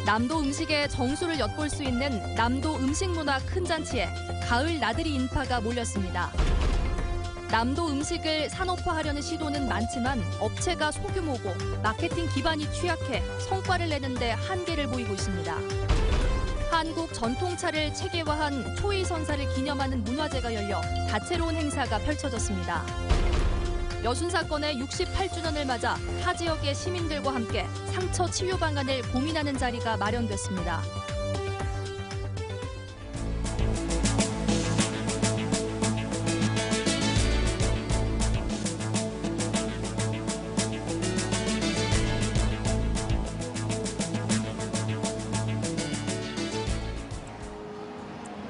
남도 음식의 정수를 엿볼 수 있는 남도 음식문화 큰 잔치에 가을 나들이 인파가 몰렸습니다. 남도 음식을 산업화하려는 시도는 많지만 업체가 소규모고 마케팅 기반이 취약해 성과를 내는데 한계를 보이고 있습니다. 한국 전통차를 체계화한 초이선사를 기념하는 문화제가 열려 다채로운 행사가 펼쳐졌습니다. 여순 사건의 68주년을 맞아 타 지역의 시민들과 함께 상처 치유 방안을 고민하는 자리가 마련됐습니다.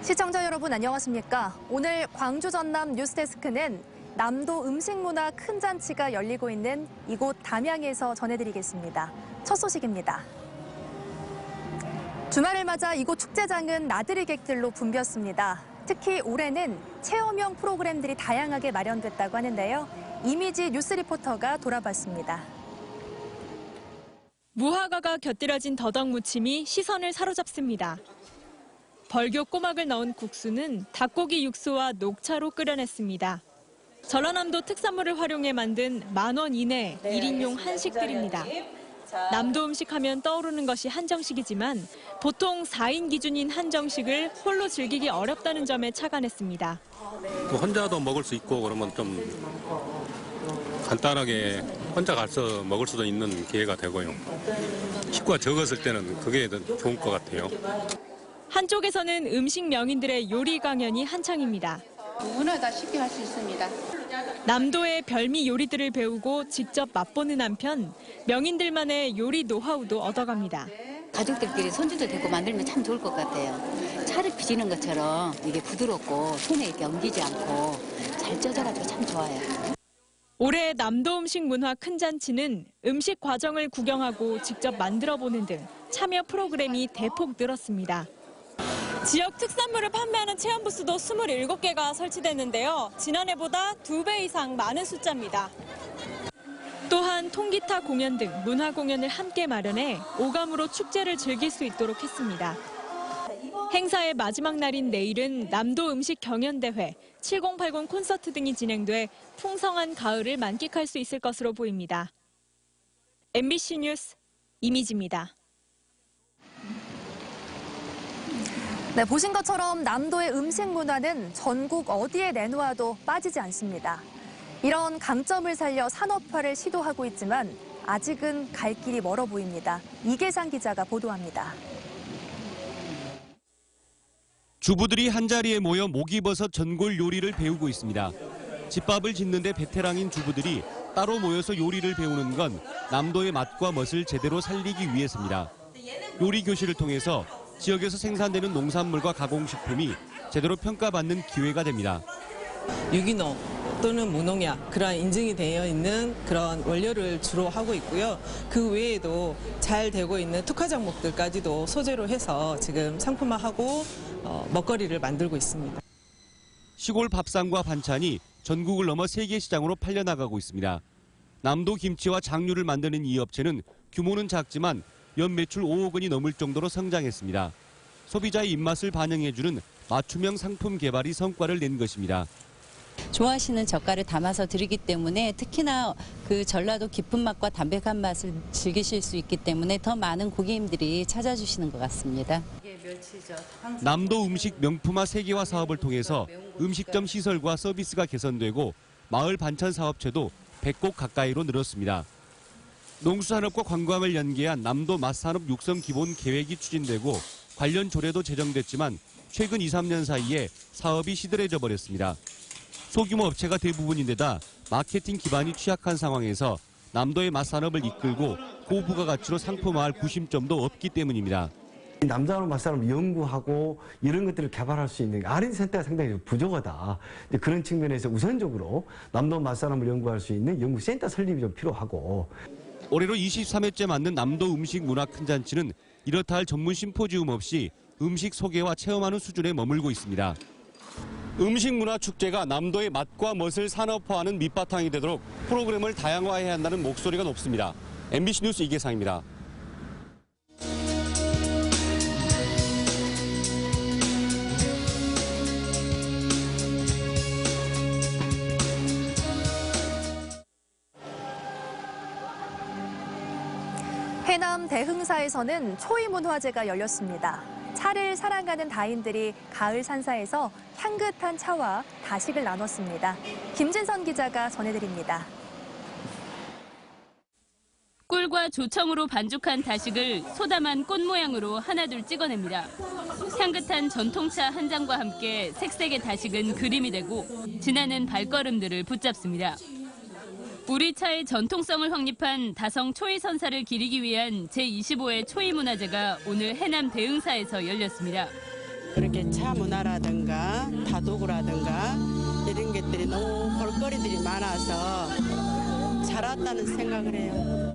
시청자 여러분 안녕하십니까? 오늘 광주 전남 뉴스데스크는 남도 음식문화 큰 잔치가 열리고 있는 이곳 담양에서 전해드리겠습니다. 첫 소식입니다. 주말을 맞아 이곳 축제장은 나들이객들로 붐볐습니다. 특히 올해는 체험형 프로그램들이 다양하게 마련됐다고 하는데요. 이미지 뉴스 리포터가 돌아봤습니다. 무화과가 곁들여진 더덕 무침이 시선을 사로잡습니다. 벌교 꼬막을 넣은 국수는 닭고기 육수와 녹차로 끓여냈습니다. 전라남도 특산물을 활용해 만든 10,000원 이내 1인용 한식들입니다. 남도 음식 하면 떠오르는 것이 한정식이지만 보통 4인 기준인 한정식을 홀로 즐기기 어렵다는 점에 착안했습니다. 혼자도 먹을 수 있고 그러면 좀 간단하게 혼자 가서 먹을 수도 있는 기회가 되고요. 식구가 적었을 때는 그게 더 좋은 것 같아요. 한쪽에서는 음식 명인들의 요리 강연이 한창입니다. 누구나 다 쉽게 할 수 있습니다. 남도의 별미 요리들을 배우고 직접 맛보는 한편 명인들만의 요리 노하우도 얻어갑니다. 가족들끼리 손주도 대고 만들면 참 좋을 것 같아요. 차를 빚는 것처럼 이게 부드럽고 손에 이렇게 엉기지 않고 잘 쪄져가지고 참 좋아요. 올해 남도 음식 문화 큰 잔치는 음식 과정을 구경하고 직접 만들어보는 등 참여 프로그램이 대폭 늘었습니다. 지역 특산물을 판매하는 체험 부스도 27개가 설치됐는데요. 지난해보다 2배 이상 많은 숫자입니다. 또한 통기타 공연 등 문화 공연을 함께 마련해 오감으로 축제를 즐길 수 있도록 했습니다. 행사의 마지막 날인 내일은 남도 음식 경연대회, 7080 콘서트 등이 진행돼 풍성한 가을을 만끽할 수 있을 것으로 보입니다. MBC 뉴스 이미지입니다. 네, 보신 것처럼 남도의 음식 문화는 전국 어디에 내놓아도 빠지지 않습니다. 이런 강점을 살려 산업화를 시도하고 있지만 아직은 갈 길이 멀어 보입니다. 이계상 기자가 보도합니다. 주부들이 한자리에 모여 목이버섯 전골 요리를 배우고 있습니다. 집밥을 짓는데 베테랑인 주부들이 따로 모여서 요리를 배우는 건 남도의 맛과 멋을 제대로 살리기 위해서입니다. 요리 교실을 통해서 지역에서 생산되는 농산물과 가공식품이 제대로 평가받는 기회가 됩니다. 유기농 또는 무농약 그런 인증이 되어 있는 그런 원료를 주로 하고 있고요. 그 외에도 잘 되고 있는 특화 작목들까지도 소재로 해서 지금 상품화하고 먹거리를 만들고 있습니다. 시골 밥상과 반찬이 전국을 넘어 세계 시장으로 팔려나가고 있습니다. 남도 김치와 장류를 만드는 이 업체는 규모는 작지만 연 매출 5억 원이 넘을 정도로 성장했습니다. 소비자의 입맛을 반영해주는 맞춤형 상품 개발이 성과를 낸 것입니다. 좋아하시는 젓갈을 담아서 드리기 때문에 특히나 그 전라도 깊은 맛과 담백한 맛을 즐기실 수 있기 때문에 더 많은 고객님들이 찾아주시는 것 같습니다. 남도 음식 명품화 세계화 사업을 통해서 음식점 시설과 서비스가 개선되고 마을 반찬 사업체도 100곳 가까이로 늘었습니다. 농수산업과 관광을 연계한 남도 맛산업 육성 기본 계획이 추진되고 관련 조례도 제정됐지만 최근 2, 3년 사이에 사업이 시들해져 버렸습니다. 소규모 업체가 대부분인데다 마케팅 기반이 취약한 상황에서 남도의 맛산업을 이끌고 고부가가치로 상품화할 구심점도 없기 때문입니다. 남도 맛산업을 연구하고 이런 것들을 개발할 수 있는 R&D 센터가 상당히 부족하다. 그런 측면에서 우선적으로 남도 맛산업을 연구할 수 있는 연구센터 설립이 좀 필요하고. 올해로 23회째 맞는 남도 음식 문화 큰 잔치는 이렇다 할 전문 심포지움 없이 음식 소개와 체험하는 수준에 머물고 있습니다. 음식 문화 축제가 남도의 맛과 멋을 산업화하는 밑바탕이 되도록 프로그램을 다양화해야 한다는 목소리가 높습니다. MBC 뉴스 이계상입니다. 해남 대흥사에서는 초이문화제가 열렸습니다. 차를 사랑하는 다인들이 가을 산사에서 향긋한 차와 다식을 나눴습니다. 김진선 기자가 전해드립니다. 꿀과 조청으로 반죽한 다식을 소담한 꽃 모양으로 하나둘 찍어냅니다. 향긋한 전통차 한 잔과 함께 색색의 다식은 그림이 되고 지나는 발걸음들을 붙잡습니다. 우리 차의 전통성을 확립한 다성 초이선사를 기리기 위한 제25회 초이문화제가 오늘 해남 대흥사에서 열렸습니다. 그렇게 차 문화라든가 다도구라든가 이런 것들이 너무 볼거리들이 많아서 잘 왔다는 생각을 해요.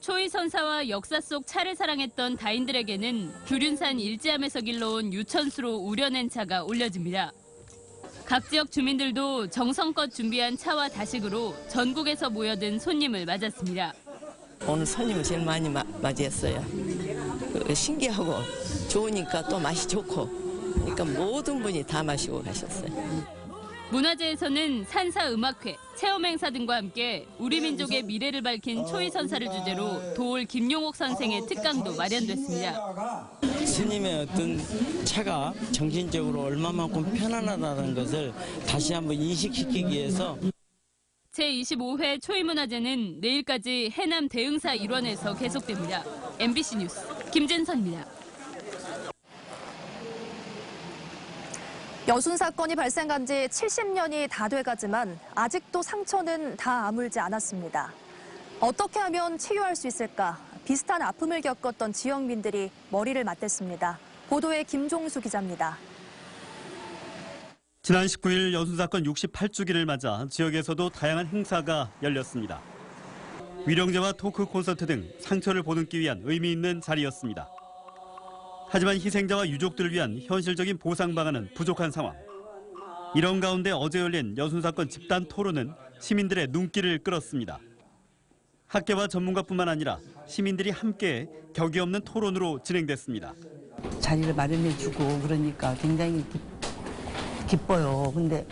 초이선사와 역사 속 차를 사랑했던 다인들에게는 규륜산 일지암에서 길러온 유천수로 우려낸 차가 올려집니다. 각 지역 주민들도 정성껏 준비한 차와 다식으로 전국에서 모여든 손님을 맞았습니다. 오늘 손님을 제일 많이 맞이했어요. 신기하고 좋으니까 또 맛이 좋고 그러니까 모든 분이 다 마시고 가셨어요. 문화제에서는 산사 음악회, 체험 행사 등과 함께 우리 민족의 미래를 밝힌 초이선사를 주제로 도올 김용옥 선생의 특강도 마련됐습니다. 스님의 어떤 차가 정신적으로 얼마만큼 편안하다는 것을 다시 한번 인식시키기 위해서 제25회 초이문화제는 내일까지 해남 대흥사 일원에서 계속됩니다. MBC 뉴스 김진선입니다. 여순 사건이 발생한 지 70년이 다 돼가지만 아직도 상처는 다 아물지 않았습니다. 어떻게 하면 치유할 수 있을까? 비슷한 아픔을 겪었던 지역민들이 머리를 맞댔습니다. 보도에 김종수 기자입니다. 지난 19일 여순 사건 68주기를 맞아 지역에서도 다양한 행사가 열렸습니다. 위령제와 토크 콘서트 등 상처를 보듬기 위한 의미 있는 자리였습니다. 하지만 희생자와 유족들을 위한 현실적인 보상 방안은 부족한 상황. 이런 가운데 어제 열린 여순 사건 집단 토론은 시민들의 눈길을 끌었습니다. 학계와 전문가뿐만 아니라 시민들이 함께 격이 없는 토론으로 진행됐습니다. 자리를 마련해주고 그러니까 굉장히 기뻐요. 근데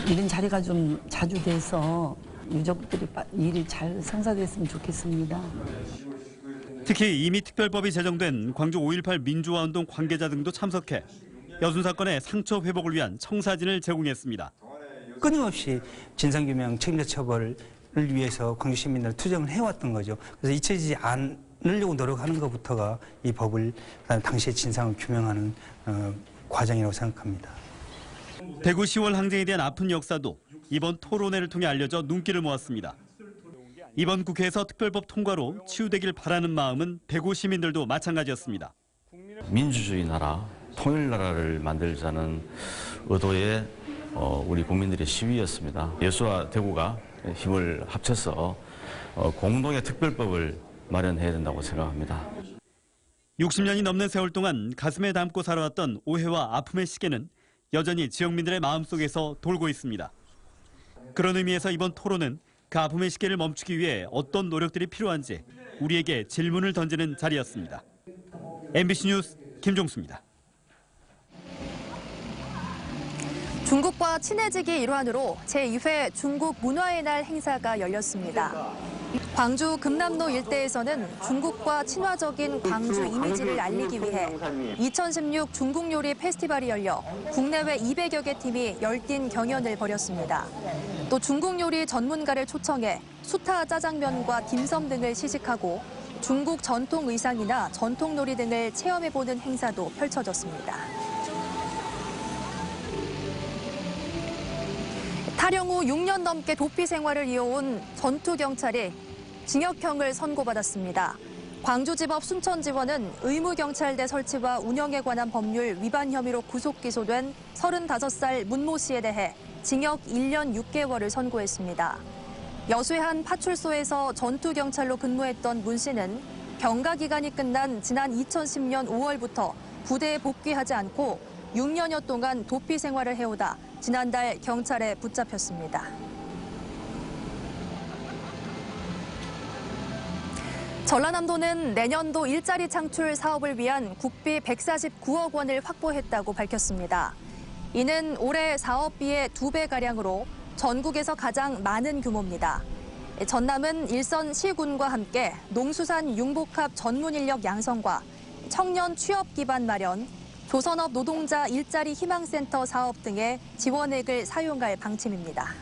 이런 자리가 좀 자주 돼서 유족들이 일이 잘 성사됐으면 좋겠습니다. 특히 이미 특별법이 제정된 광주 5.18 민주화운동 관계자 등도 참석해 여순 사건의 상처 회복을 위한 청사진을 제공했습니다. 끊임없이 진상규명, 책임자 처벌을 위해서 광주 시민들 투쟁을 해왔던 거죠. 그래서 잊혀지지 않으려고 노력하는 것부터가 이 법을 당시의 진상을 규명하는 과정이라고 생각합니다. 대구 10월 항쟁에 대한 아픈 역사도 이번 토론회를 통해 알려져 눈길을 모았습니다. 이번 국회에서 특별법 통과로 치유되길 바라는 마음은 대구 시민들도 마찬가지였습니다. 민주주의 나라, 통일나라를 만들자는 의도의 우리 국민들의 시위였습니다. 여수와 대구가 힘을 합쳐서 공동의 특별법을 마련해야 된다고 생각합니다. 60년이 넘는 세월 동안 가슴에 담고 살아왔던 오해와 아픔의 시계는 여전히 지역민들의 마음속에서 돌고 있습니다. 그런 의미에서 이번 토론은 그 아픔의 시계를 멈추기 위해 어떤 노력들이 필요한지 우리에게 질문을 던지는 자리였습니다. MBC 뉴스 김종수입니다. 중국과 친해지기 일환으로 제2회 중국 문화의 날 행사가 열렸습니다. 광주 금남로 일대에서는 중국과 친화적인 광주 이미지를 알리기 위해 2016 중국 요리 페스티벌이 열려 국내외 200여 개 팀이 열띤 경연을 벌였습니다. 또 중국 요리 전문가를 초청해 수타 짜장면과 딤섬 등을 시식하고 중국 전통 의상이나 전통 놀이 등을 체험해보는 행사도 펼쳐졌습니다. 탈영 후 6년 넘게 도피 생활을 이어온 전투경찰이 징역형을 선고받았습니다. 광주지법 순천지원은 의무경찰대 설치와 운영에 관한 법률 위반 혐의로 구속 기소된 35살 문모 씨에 대해 징역 1년 6개월을 선고했습니다. 여수의 한 파출소에서 전투경찰로 근무했던 문 씨는 병가 기간이 끝난 지난 2010년 5월부터 부대에 복귀하지 않고 6년여 동안 도피 생활을 해오다 지난달 경찰에 붙잡혔습니다. 전라남도는 내년도 일자리 창출 사업을 위한 국비 149억 원을 확보했다고 밝혔습니다. 이는 올해 사업비의 2배가량으로 전국에서 가장 많은 규모입니다. 전남은 일선 시군과 함께 농수산 융복합 전문 인력 양성과 청년 취업 기반 마련, 조선업 노동자 일자리 희망센터 사업 등의 지원액을 사용할 방침입니다.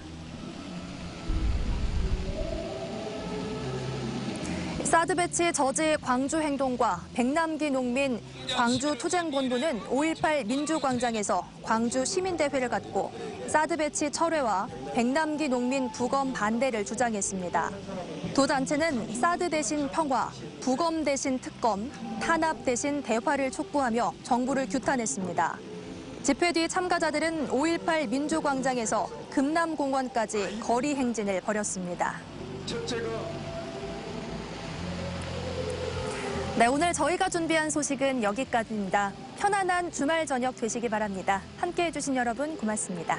사드 배치 저지 광주 행동과 백남기 농민 광주 투쟁본부는 5.18 민주광장에서 광주 시민대회를 갖고 사드 배치 철회와 백남기 농민 부검 반대를 주장했습니다. 두 단체는 사드 대신 평화, 부검 대신 특검, 탄압 대신 대화를 촉구하며 정부를 규탄했습니다. 집회 뒤 참가자들은 5.18 민주광장에서 금남공원까지 거리 행진을 벌였습니다. 네, 오늘 저희가 준비한 소식은 여기까지입니다. 편안한 주말 저녁 되시기 바랍니다. 함께해 주신 여러분 고맙습니다.